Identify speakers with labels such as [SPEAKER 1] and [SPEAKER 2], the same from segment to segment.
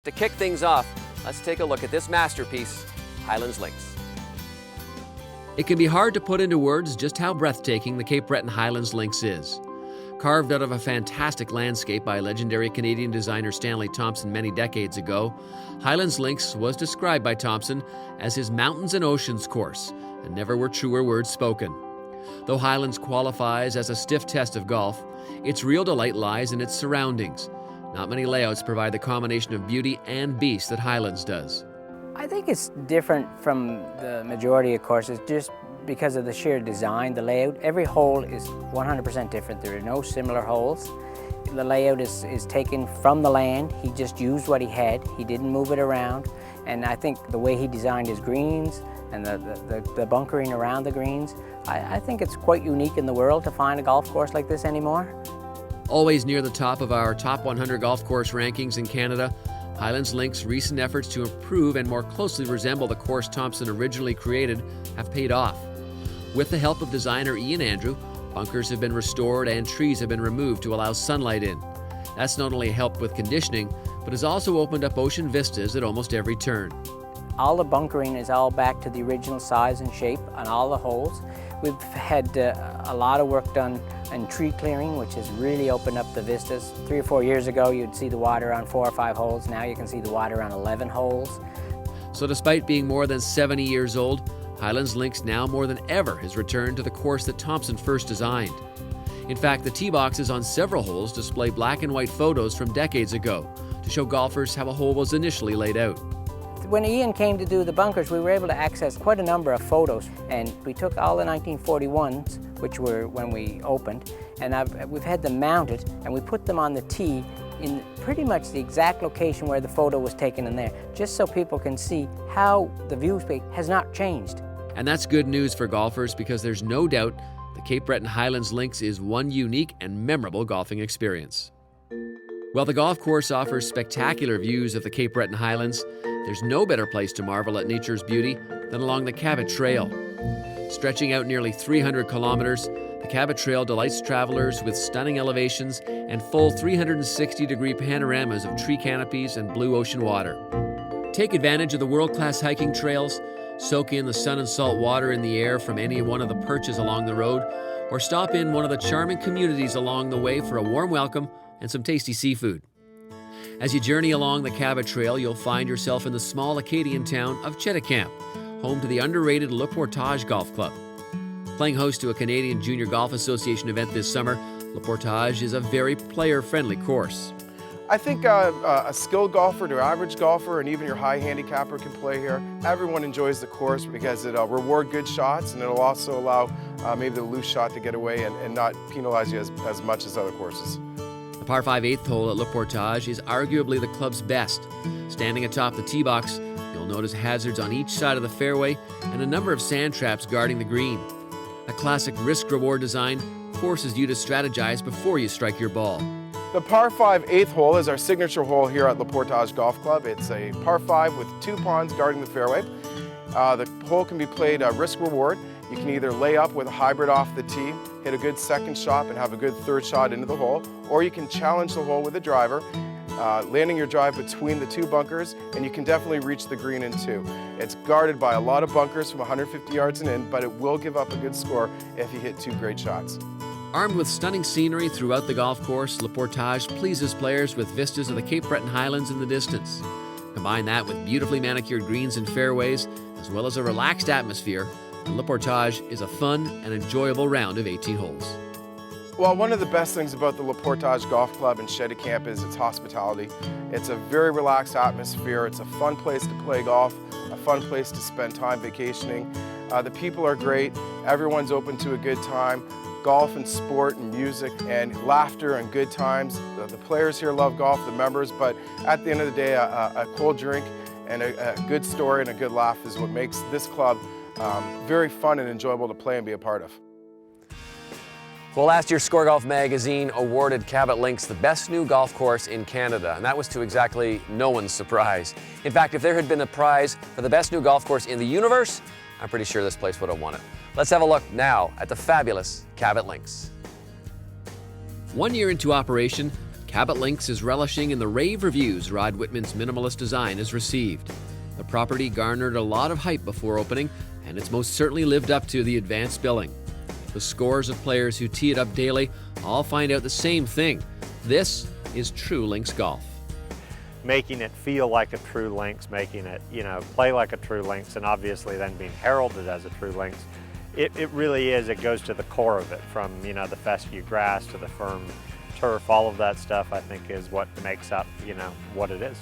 [SPEAKER 1] To kick things off, let's take a look at this masterpiece, Highlands Links.
[SPEAKER 2] It can be hard to put into words just how breathtaking the Cape Breton Highlands Links is. Carved out of a fantastic landscape by legendary Canadian designer Stanley Thompson many decades ago, Highlands Links was described by Thompson as his mountains and oceans course, and never were truer words spoken. Though Highlands qualifies as a stiff test of golf, its real delight lies in its surroundings. Not many layouts provide the combination of beauty and beast that Highlands does.
[SPEAKER 3] I think it's different from the majority of courses just because of the sheer design, the layout. Every hole is 100% different. There are no similar holes. The layout is taken from the land. He just used what he had. He didn't move it around. And I think the way he designed his greens and the bunkering around the greens, I think it's quite unique in the world to find a golf course like this anymore.
[SPEAKER 2] Always near the top of our top 100 golf course rankings in Canada, Highlands Links' recent efforts to improve and more closely resemble the course Thompson originally created have paid off. With the help of designer Ian Andrew, bunkers have been restored and trees have been removed to allow sunlight in. That's not only helped with conditioning, but has also opened up ocean vistas at almost every turn.
[SPEAKER 3] All the bunkering is all back to the original size and shape on all the holes. We've had a lot of work done in tree clearing, which has really opened up the vistas. 3 or 4 years ago, you'd see the water on 4 or 5 holes. Now you can see the water on 11 holes.
[SPEAKER 2] So despite being more than 70 years old, Highlands Links now more than ever has returned to the course that Thompson first designed. In fact, the tee boxes on several holes display black and white photos from decades ago to show golfers how a hole was initially laid out.
[SPEAKER 3] When Ian came to do the bunkers, we were able to access quite a number of photos, and we took all the 1941s, which were when we opened, and we've had them mounted, and we put them on the tee in pretty much the exact location where the photo was taken in there, just so people can see how the viewscape has not changed.
[SPEAKER 2] And that's good news for golfers because there's no doubt the Cape Breton Highlands Links is one unique and memorable golfing experience. While the golf course offers spectacular views of the Cape Breton Highlands, there's no better place to marvel at nature's beauty than along the Cabot Trail. Stretching out nearly 300 kilometers, the Cabot Trail delights travelers with stunning elevations and full 360-degree panoramas of tree canopies and blue ocean water. Take advantage of the world-class hiking trails, soak in the sun and salt water in the air from any one of the perches along the road, or stop in one of the charming communities along the way for a warm welcome and some tasty seafood. As you journey along the Cabot Trail, you'll find yourself in the small Acadian town of Cheticamp, home to the underrated Le Portage Golf Club. Playing host to a Canadian Junior Golf Association event this summer, Le Portage is a very player-friendly course.
[SPEAKER 4] I think a skilled golfer to average golfer and even your high handicapper can play here. Everyone enjoys the course because it'll reward good shots, and it'll also allow maybe the loose shot to get away and not penalize you as much as other courses.
[SPEAKER 2] The par 5 8th hole at Le Portage is arguably the club's best. Standing atop the tee box, you'll notice hazards on each side of the fairway and a number of sand traps guarding the green. A classic risk-reward design forces you to strategize before you strike your ball.
[SPEAKER 4] The par 5 8th hole is our signature hole here at Le Portage Golf Club. It's a par 5 with 2 ponds guarding the fairway. The hole can be played risk-reward. You can either lay up with a hybrid off the tee, hit a good second shot and have a good third shot into the hole, or you can challenge the hole with a driver, landing your drive between the 2 bunkers, and you can definitely reach the green in 2. It's guarded by a lot of bunkers from 150 yards and in, but it will give up a good score if you hit 2 great shots.
[SPEAKER 2] Armed with stunning scenery throughout the golf course, Le Portage pleases players with vistas of the Cape Breton Highlands in the distance. Combine that with beautifully manicured greens and fairways, as well as a relaxed atmosphere, and Le Portage is a fun and enjoyable round of 18 holes.
[SPEAKER 4] Well, one of the best things about the Le Portage Golf Club in Cheticamp is its hospitality. It's a very relaxed atmosphere. It's a fun place to play golf, a fun place to spend time vacationing. The people are great. Everyone's open to a good time. Golf and sport and music and laughter and good times. The players here love golf, the members, but at the end of the day, a cold drink and a good story and a good laugh is what makes this club very fun and enjoyable to play and be a part of.
[SPEAKER 1] Well, last year, SCOREGolf magazine awarded Cabot Links the best new golf course in Canada, and that was to exactly no one's surprise. In fact, if there had been a prize for the best new golf course in the universe, I'm pretty sure this place would have won it. Let's have a look now at the fabulous Cabot Links.
[SPEAKER 2] 1 year into operation, Cabot Links is relishing in the rave reviews Rod Whitman's minimalist design has received. The property garnered a lot of hype before opening, and it's most certainly lived up to the advanced billing. The scores of players who tee it up daily all find out the same thing. This is true links golf.
[SPEAKER 5] Making it feel like a true links, making it, play like a true links, and obviously then being heralded as a true links. It really is, it goes to the core of it, from, the fescue grass to the firm turf, all of that stuff I think is what makes up, what it is.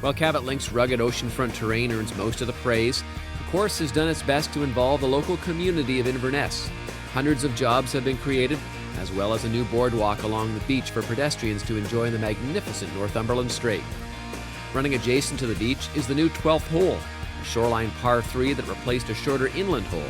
[SPEAKER 2] While Cabot Links' rugged oceanfront terrain earns most of the praise, the course has done its best to involve the local community of Inverness. Hundreds of jobs have been created, as well as a new boardwalk along the beach for pedestrians to enjoy the magnificent Northumberland Strait. Running adjacent to the beach is the new 12th hole, a shoreline par 3 that replaced a shorter inland hole.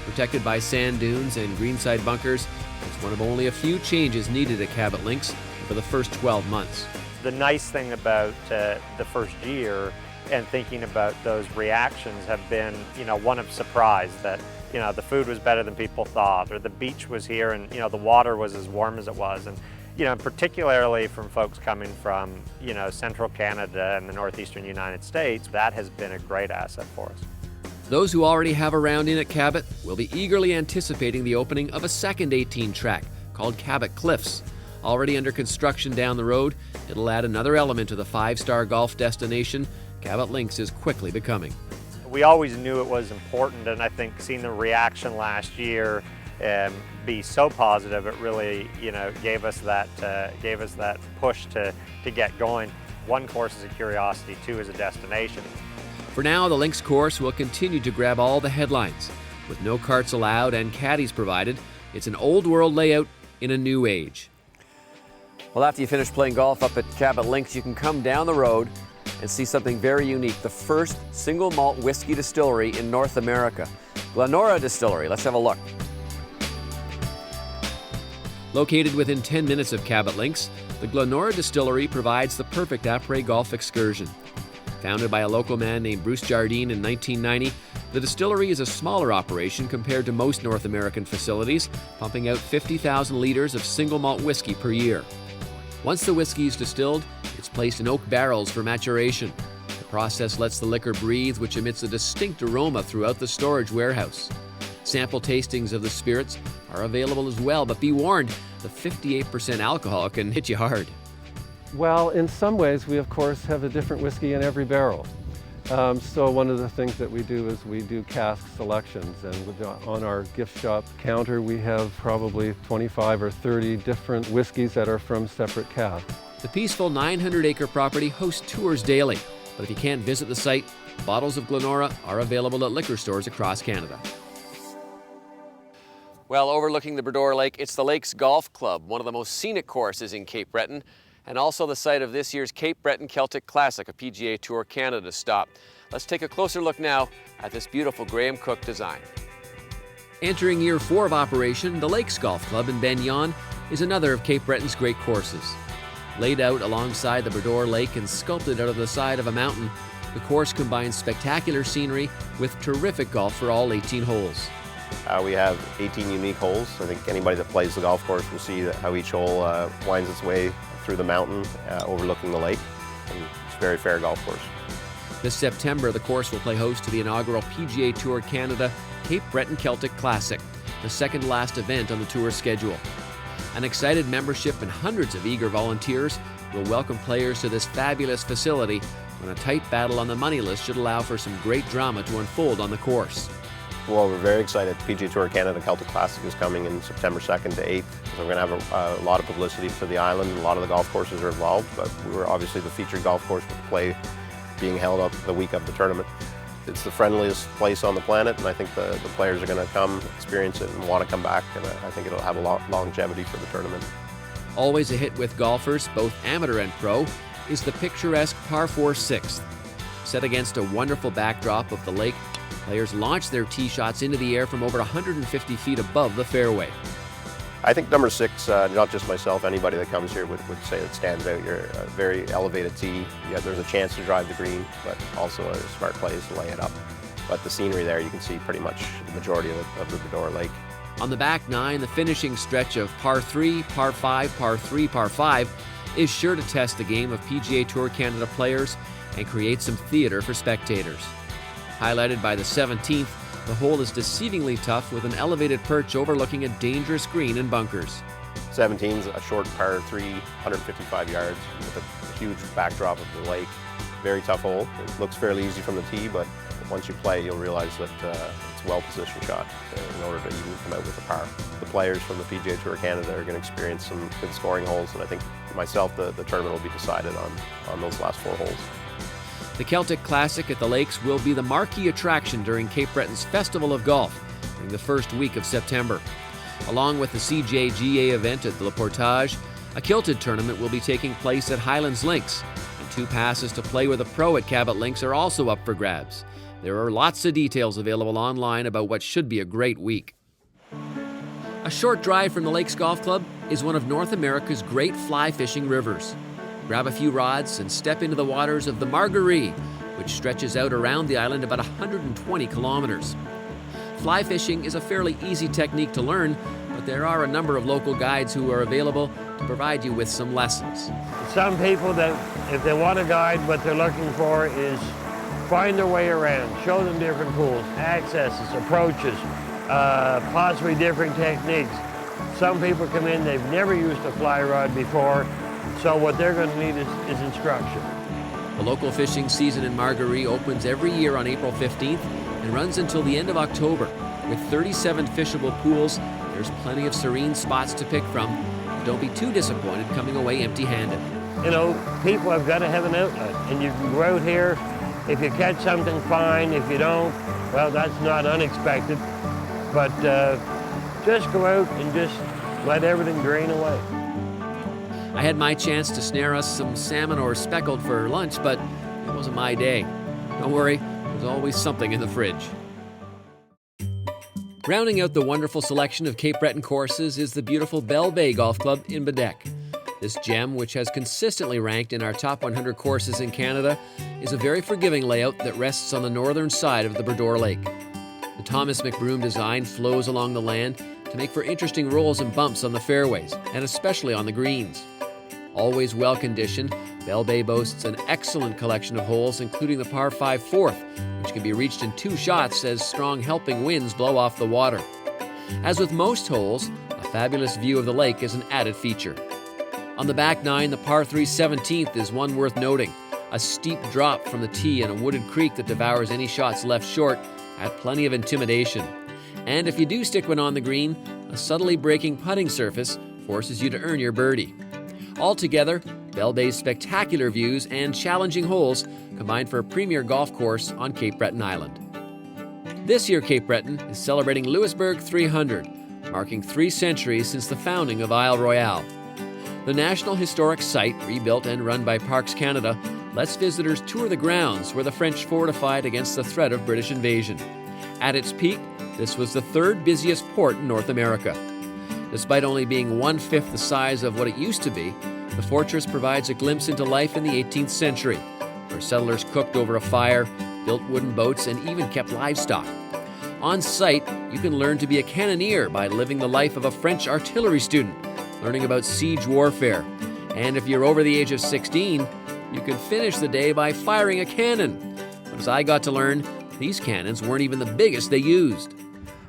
[SPEAKER 2] Protected by sand dunes and greenside bunkers, it's one of only a few changes needed at Cabot Links for the first 12 months.
[SPEAKER 5] The nice thing about the first year and thinking about those reactions have been, one of surprise that, the food was better than people thought, or the beach was here and, the water was as warm as it was. And, particularly from folks coming from, central Canada and the northeastern United States, that has been a great asset for us.
[SPEAKER 2] Those who already have a round in at Cabot will be eagerly anticipating the opening of a second 18 track called Cabot Cliffs. Already under construction down the road, it'll add another element to the 5-star golf destination Cabot Links is quickly becoming.
[SPEAKER 5] We always knew it was important, and I think seeing the reaction last year be so positive, it really, gave us that push to get going. One course is a curiosity, two is a destination.
[SPEAKER 2] For now, the Links course will continue to grab all the headlines. With no carts allowed and caddies provided, it's an old world layout in a new age.
[SPEAKER 1] Well, after you finish playing golf up at Cabot Links, you can come down the road and see something very unique, the first single malt whiskey distillery in North America, Lenora Distillery. Let's have a look.
[SPEAKER 2] Located within 10 minutes of Cabot Links, the Lenora Distillery provides the perfect après golf excursion. Founded by a local man named Bruce Jardine in 1990, the distillery is a smaller operation compared to most North American facilities, pumping out 50,000 liters of single malt whiskey per year. Once the whiskey is distilled, it's placed in oak barrels for maturation. The process lets the liquor breathe, which emits a distinct aroma throughout the storage warehouse. Sample tastings of the spirits are available as well, but be warned, the 58% alcohol can hit you hard.
[SPEAKER 6] Well, in some ways, we of course have a different whiskey in every barrel. So one of the things that we do is we do cask selections, and on our gift shop counter we have probably 25 or 30 different whiskeys that are from separate casks.
[SPEAKER 2] The peaceful 900-acre property hosts tours daily, but if you can't visit the site, bottles of Lenora are available at liquor stores across Canada.
[SPEAKER 1] Well, overlooking the Bredor Lake, it's the Lakes Golf Club, one of the most scenic courses in Cape Breton, and also the site of this year's Cape Breton Celtic Classic, a PGA Tour Canada stop. Let's take a closer look now at this beautiful Graham Cook design.
[SPEAKER 2] Entering year 4 of operation, the Lakes Golf Club in Bennion is another of Cape Breton's great courses. Laid out alongside the Bredor Lake and sculpted out of the side of a mountain, the course combines spectacular scenery with terrific golf for all 18 holes.
[SPEAKER 7] We have 18 unique holes. I think anybody that plays the golf course will see how each hole winds its way through the mountain overlooking the lake. And it's a very fair golf course.
[SPEAKER 2] This September, the course will play host to the inaugural PGA Tour Canada Cape Breton Celtic Classic, the second last event on the tour schedule. An excited membership and hundreds of eager volunteers will welcome players to this fabulous facility when a tight battle on the money list should allow for some great drama to unfold on the course.
[SPEAKER 7] Well, we're very excited. PGA Tour Canada Celtic Classic is coming in September 2nd to 8th. So we're going to have a lot of publicity for the island. A lot of the golf courses are involved, but we're obviously the featured golf course with the play being held up the week of the tournament. It's the friendliest place on the planet, and I think the players are going to come experience it and want to come back, and I think it'll have a lot longevity for the tournament.
[SPEAKER 2] Always a hit with golfers, both amateur and pro, is the picturesque par 4 6th. Set against a wonderful backdrop of the lake, players launch their tee shots into the air from over 150 feet above the fairway.
[SPEAKER 7] I think number 6, not just myself, anybody that comes here would say it stands out. You're a very elevated tee. Yeah, there's a chance to drive the green, but also a smart play is to lay it up. But the scenery there, you can see pretty much the majority of the Bredor Lake.
[SPEAKER 2] On the back nine, the finishing stretch of par 3, par 5, par 3, par 5 is sure to test the game of PGA Tour Canada players and create some theater for spectators. Highlighted by the 17th, the hole is deceivingly tough with an elevated perch overlooking a dangerous green and bunkers.
[SPEAKER 7] 17's a short par 3, 155 yards with a huge backdrop of the lake. Very tough hole. It looks fairly easy from the tee, but once you play, you'll realize that it's a well-positioned shot in order to even come out with a par. The players from the PGA Tour Canada are going to experience some good scoring holes, and I think myself, the tournament will be decided on those last 4 holes.
[SPEAKER 2] The Celtic Classic at the Lakes will be the marquee attraction during Cape Breton's Festival of Golf during the first week of September. Along with the CJGA event at the Portage, a kilted tournament will be taking place at Highlands Links, and 2 passes to play with a pro at Cabot Links are also up for grabs. There are lots of details available online about what should be a great week. A short drive from the Lakes Golf Club is one of North America's great fly fishing rivers. Grab a few rods and step into the waters of the Margaree, which stretches out around the island about 120 kilometers. Fly fishing is a fairly easy technique to learn, but there are a number of local guides who are available to provide you with some lessons.
[SPEAKER 8] Some people that, if they want a guide, what they're looking for is find their way around, show them different pools, accesses, approaches, possibly different techniques. Some people come in, they've never used a fly rod before, so what they're going to need is instruction.
[SPEAKER 2] The local fishing season in Margaree opens every year on April 15th and runs until the end of October. With 37 fishable pools, there's plenty of serene spots to pick from. Don't be too disappointed coming away empty-handed.
[SPEAKER 8] You know, people have got to have an outlet, and you can go out here. If you catch something, fine. If you don't, well, that's not unexpected. But just go out and just let everything drain away.
[SPEAKER 2] I had my chance to snare us some salmon or speckled for lunch, but it wasn't my day. Don't worry, there's always something in the fridge. Rounding out the wonderful selection of Cape Breton courses is the beautiful Bell Bay Golf Club in Quebec. This gem, which has consistently ranked in our top 100 courses in Canada, is a very forgiving layout that rests on the northern side of the Bredor Lake. The Thomas McBroom design flows along the land to make for interesting rolls and bumps on the fairways, and especially on the greens. Always well-conditioned, Bell Bay boasts an excellent collection of holes, including the par 5 fourth, which can be reached in 2 shots as strong helping winds blow off the water. As with most holes, a fabulous view of the lake is an added feature. On the back nine, the par 3 17th is one worth noting. A steep drop from the tee and a wooded creek that devours any shots left short add plenty of intimidation. And if you do stick one on the green, a subtly breaking putting surface forces you to earn your birdie. Altogether, Bell Bay's spectacular views and challenging holes combine for a premier golf course on Cape Breton Island. This year, Cape Breton is celebrating Louisbourg 300, marking 3 centuries since the founding of Isle Royale. The National Historic Site, rebuilt and run by Parks Canada, lets visitors tour the grounds where the French fortified against the threat of British invasion. At its peak, this was the 3rd busiest port in North America. Despite only being 1/5 the size of what it used to be, the fortress provides a glimpse into life in the 18th century, where settlers cooked over a fire, built wooden boats, and even kept livestock. On site, you can learn to be a cannoneer by living the life of a French artillery student, learning about siege warfare. And if you're over the age of 16, you can finish the day by firing a cannon. But as I got to learn, these cannons weren't even the biggest they used.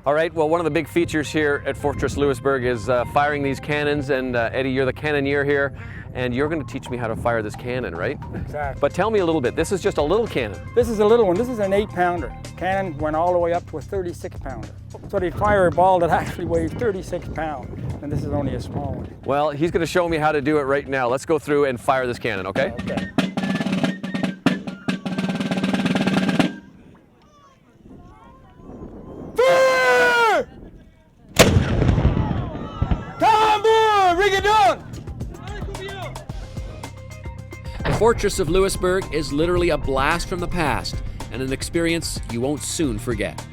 [SPEAKER 1] All right, well, one of the big features here at Fortress Louisbourg is firing these cannons, and Eddie, you're the cannoneer here, and you're going to teach me how to fire this cannon, right?
[SPEAKER 9] Exactly.
[SPEAKER 1] But tell me a little bit. This is just a little cannon.
[SPEAKER 9] This is a little one. This is an 8-pounder. Cannon went all the way up to a 36-pounder. So they fire a ball that actually weighs 36 pounds, and this is only a small one.
[SPEAKER 1] Well, he's going to show me how to do it right now. Let's go through and fire this cannon, okay?
[SPEAKER 9] Okay.
[SPEAKER 2] The Fortress of Louisbourg is literally a blast from the past and an experience you won't soon forget.